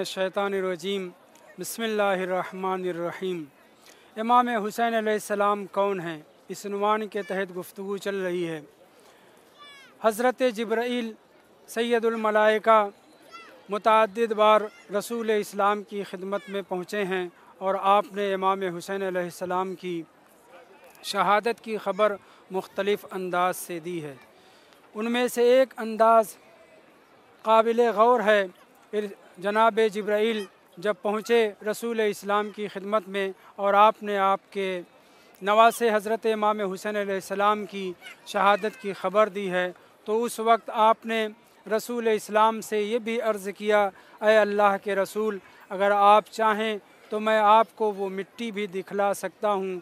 मिनश्शैतानिर्रजीम बिस्मिल्लाहिर्रहमानिर्रहीम। इमाम हुसैन अलैहिस्सलाम कौन हैं, इस उन्वान के तहत गुफ्तगू चल रही है। हज़रत जिब्राईल सैयदुल मलाइका मुतअद्दिद बार रसूल इस्लाम की खिदमत में पहुँचे हैं और आपने इमाम हुसैन अलैहिस्सलाम की शहादत की ख़बर मुख्तलिफ़ अंदाज से दी है। उनमें से एक अंदाज़ काबिल गौर है। जनाब जिब्राईल जब पहुँचे रसूल इस्लाम की खिदमत में और आपने आपके नवासे हज़रत इमाम हुसैन अलैहिस्सलाम की शहादत की ख़बर दी है, तो उस वक्त आपने रसूल इस्लाम से ये भी अर्ज़ किया, ऐ अल्लाह के रसूल, अगर आप चाहें तो मैं आपको वो मिट्टी भी दिखला सकता हूँ,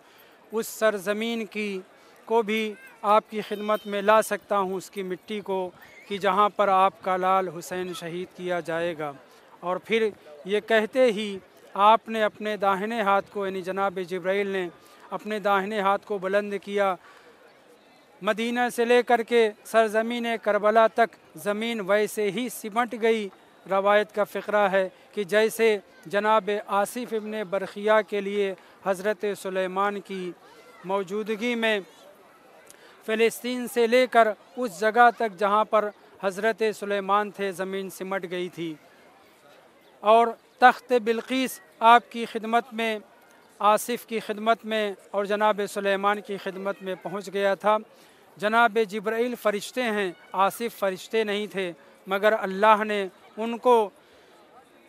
उस सरज़मीन की को भी आपकी खिदमत में ला सकता हूँ, उसकी मिट्टी को, कि जहाँ पर आपका लाल हुसैन शहीद किया जाएगा। और फिर ये कहते ही आपने अपने दाहिने हाथ को, यानी जनाब जिब्राईल ने अपने दाहिने हाथ को बुलंद किया। मदीना से लेकर के सरज़मीन करबला तक ज़मीन वैसे ही सिमट गई। रवायत का फ़िक्रा है कि जैसे जनाब आसिफ़ इब्न बरखिया के लिए हज़रत सुलेमान की मौजूदगी में फ़िलिस्तीन से लेकर उस जगह तक जहाँ पर हज़रत सुलेमान थे ज़मीन सिमट गई थी, और तख्त बिल्कीस आपकी खिदमत में, आसिफ़ की खिदमत में और जनाब सुलेमान की खिदमत में पहुँच गया था। जनाब जिब्राईल फ़रिश्ते हैं, आसिफ़ फ़रिश्ते नहीं थे, मगर अल्लाह ने उनको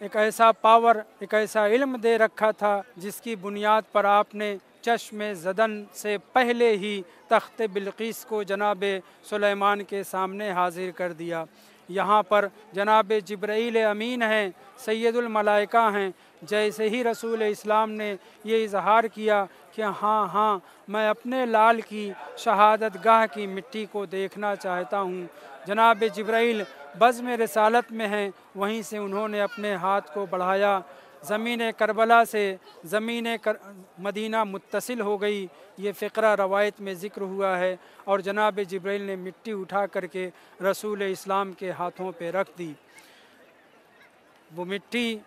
एक ऐसा पावर, एक ऐसा इल्म दे रखा था जिसकी बुनियाद पर आपने चश्मे ज़दन से पहले ही तख्त बिल्कीस को जनाब सुलेमान के सामने हाजिर कर दिया। यहाँ पर जनाब जिब्राईल अमीन हैं, सैयदुल मलाइका हैं। जैसे ही रसूल इस्लाम ने ये इजहार किया कि हाँ हाँ मैं अपने लाल की शहादत गाह की मिट्टी को देखना चाहता हूँ, जनाब जिब्राईल बज़्म रिसालत में हैं, वहीं से उन्होंने अपने हाथ को बढ़ाया। ज़मीन करबला से मदीना मुत्तसिल हो गई। ये फ़िक्रा रवायत में ज़िक्र हुआ है। और जनाब जिब्राईल ने मिट्टी उठा करके रसूल इस्लाम के हाथों पे रख दी। वो मिट्टी,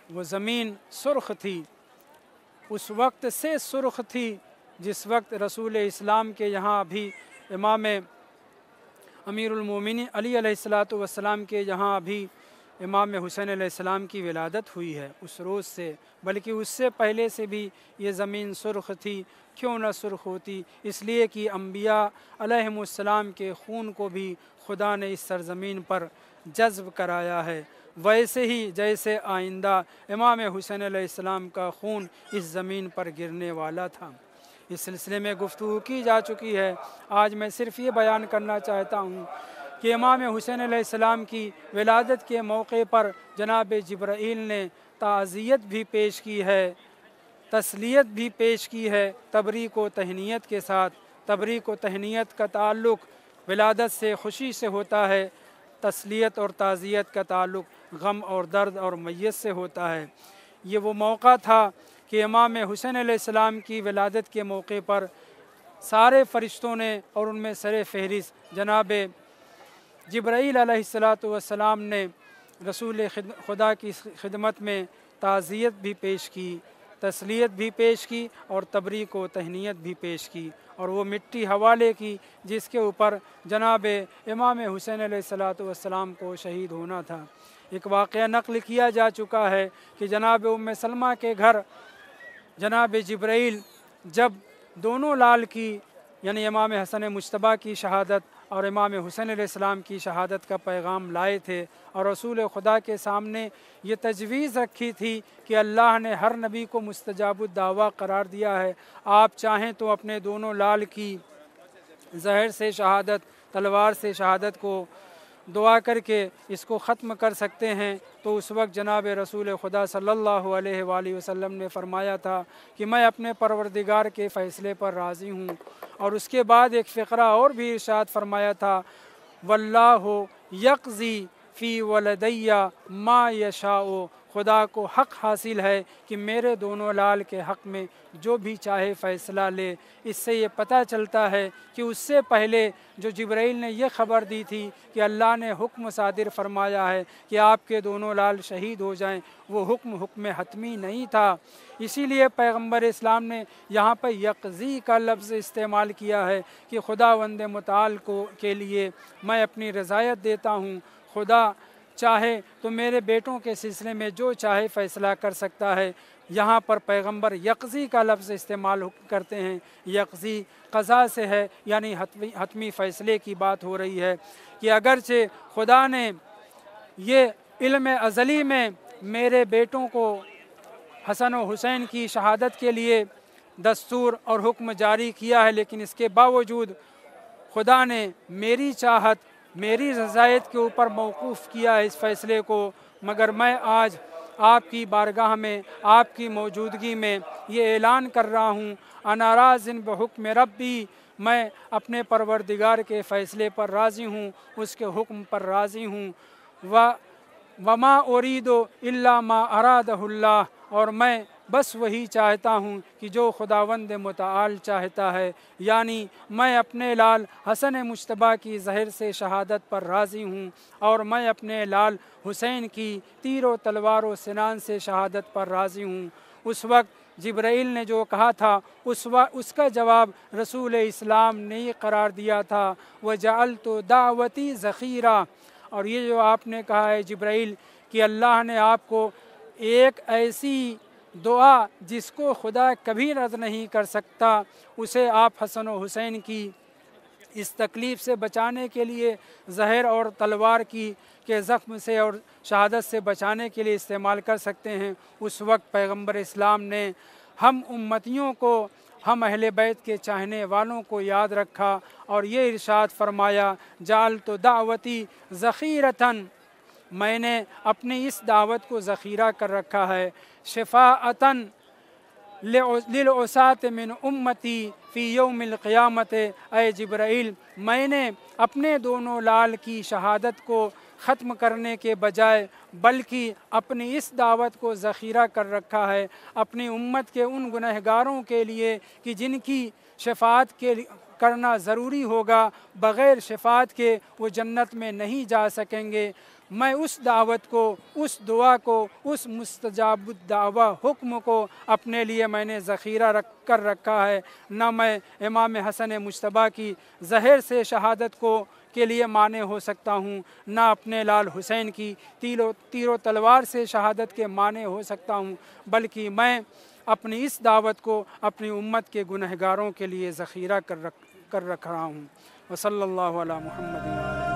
वो ज़मीन सुर्ख़ थी, उस वक्त से सुर्ख़ थी जिस वक्त रसूल इस्लाम के यहाँ भी इमाम अमीरुल मोमिनीन अली अलैहिस्सलातु वस्सलाम के यहाँ भी इमाम हुसैन अलैहिस्सलाम की विलादत हुई है उस रोज़ से, बल्कि उससे पहले से भी ये ज़मीन सुर्ख़ थी। क्यों न सुर्ख़ होती, इसलिए कि अम्बिया अलैहिमुस्सलाम के खून को भी खुदा ने इस सरज़मीन पर जज़्ब कराया है। वैसे ही जैसे आइंदा इमाम हुसैन अलैहिस्सलाम का खून इस ज़मीन पर गिरने वाला था। इस सिलसिले में गुफ्तगू की जा चुकी है। आज मैं सिर्फ़ ये बयान करना चाहता हूँ कि इमाम हुसैन अलैहिस्सलाम की विलादत के मौके पर जनाब जिब्राईल ने ताज़ियत भी पेश की है, तस्लियत भी पेश की है, तबरीक व तहनीयत के साथ। तबरीक व तहनीयत का ताल्लुक़ विलादत से, खुशी से होता है। तस्लियत और ताज़ियत का ताल्लुक़ गम और दर्द और मैयत से होता है। ये वो मौका था कि इमाम हुसैन अलैहिस्सलाम की विलादत के मौके पर सारे फ़रिश्तों ने, और उनमें सरे फ़हरिस्त जनाब जिब्राईल अलैहिस्सलातु वस्सलाम ने रसूल खुदा की खिदमत में ताज़ियत भी पेश की, तस्लियत भी पेश की और तबरीक व तहनीयत भी पेश की, और वो मिट्टी हवाले की जिसके ऊपर जनाब इमाम हुसैन अलैहिस्सलातु वस्सलाम को शहीद होना था। एक वाक़या नक़ल किया जा चुका है कि जनाब उम्मे सलमा के घर जनाब जिब्राईल जब दोनों लाल की, यानी इमाम हसन मुज्तबा की शहादत और इमाम हुसैन अलैहिस्सलाम की शहादत का पैगाम लाए थे, और रसूल खुदा के सामने ये तजवीज़ रखी थी कि अल्लाह ने हर नबी को मुस्तजाबुद दावा करार दिया है, आप चाहें तो अपने दोनों लाल की ज़हर से शहादत, तलवार से शहादत को दुआ करके इसको ख़त्म कर सकते हैं। तो उस वक्त जनाब रसूल खुदा सल्लल्लाहु अलैहि वसल्लम ने फ़रमाया था कि मैं अपने परवरदिगार के फ़ैसले पर राज़ी हूँ। और उसके बाद एक फ़िक्रा और भी इरशाद फ़रमाया था, वल्लाहु यक़ज़ी फ़ी वलदैया मा यशाओ, خدا کو حق حاصل ہے کہ میرے دونوں لال کے حق میں جو بھی چاہے فیصلہ لے۔ اس سے یہ پتہ چلتا ہے کہ اس سے پہلے جو جبرائیل نے یہ خبر دی تھی کہ اللہ نے حکم صادر فرمایا ہے کہ آپ کے دونوں لال شہید ہو جائیں، وہ حکم حتمی نہیں تھا۔ اسی لیے پیغمبر اسلام نے یہاں پر یقظی کا لفظ استعمال کیا ہے کہ خداوند متعال کے لیے میں اپنی رضایت دیتا ہوں، خدا چاہے تو میرے بیٹوں کے سلسلے میں جو چاہے فیصلہ کر سکتا ہے۔ یہاں پر پیغمبر یقظی کا لفظ استعمال کرتے ہیں، یقظی قضا سے ہے، یعنی حتمی فیصلے کی بات ہو رہی ہے کہ اگرچہ خدا نے یہ علم ازلی میں میرے بیٹوں کو حسن و حسین کی شہادت کے لیے دستور اور حکم جاری کیا ہے، لیکن اس کے باوجود خدا نے میری چاہت، میری رضایت کے اوپر موقوف کیا ہے اس فیصلے کو، مگر میں آج آپ کی بارگاہ میں، آپ کی موجودگی میں یہ اعلان کر رہا ہوں، انا راضٍ بحکم ربی، میں اپنے پروردگار کے فیصلے پر راضی ہوں، اس کے حکم پر راضی ہوں، وما اريد الا ما ارادہ اللہ، اور میں بس وہی چاہتا ہوں کہ جو خداوند متعال چاہتا ہے، یعنی میں اپنے لال حسن مجتبیٰ کی زہر سے شہادت پر راضی ہوں، اور میں اپنے لال حسین کی تیر و تلوار و سنان سے شہادت پر راضی ہوں۔ اس وقت جبرائیل نے جو کہا تھا اس کا جواب رسول اسلام نے یہ قرار دیا تھا، وَجَعَلْتُ دَعْوَتِي ذَخِیرًا، اور یہ جو آپ نے کہا ہے جبرائیل کہ اللہ نے آپ کو ایک ایسی دعا جس کو خدا کبھی رد نہیں کر سکتا، اسے آپ حسن و حسین کی اس تکلیف سے بچانے کے لیے، زہر اور تلوار کے زخم سے اور شہادت سے بچانے کے لیے استعمال کر سکتے ہیں۔ اس وقت پیغمبر اسلام نے ہم امتیوں کو، ہم اہل بیت کے چاہنے والوں کو یاد رکھا اور یہ ارشاد فرمایا، جعلت دعوتی ذخیرۃً، میں نے اپنی اس دعوت کو ذخیرہ کر رکھا ہے، شفاعۃً للعصاة من امتی فی یوم القیامت، اے جبرائیل میں نے اپنے دونوں لال کی شہادت کو ختم کرنے کے بجائے بلکہ اپنی اس دعوت کو ذخیرہ کر رکھا ہے اپنی امت کے ان گنہگاروں کے لیے کہ جن کی شفاعت کرنا ضروری ہوگا، بغیر شفاعت کے وہ جنت میں نہیں جا سکیں گے۔ میں اس دعوت کو، اس دعا کو، اس مستجاب الدعوہ حکم کو اپنے لیے میں نے ذخیرہ کر رکھا ہے۔ نہ میں امام حسن مجتبیٰ کی زہر سے شہادت کے لیے مانع ہو سکتا ہوں، نہ اپنے لال حسین کی تیر و تلوار سے شہادت کے مانع ہو سکتا ہوں، بلکہ میں اپنی اس دعوت کو اپنی امت کے گنہگاروں کے لیے ذخیرہ کر رکھ رہا ہوں۔ وصلی اللہ علی محمد۔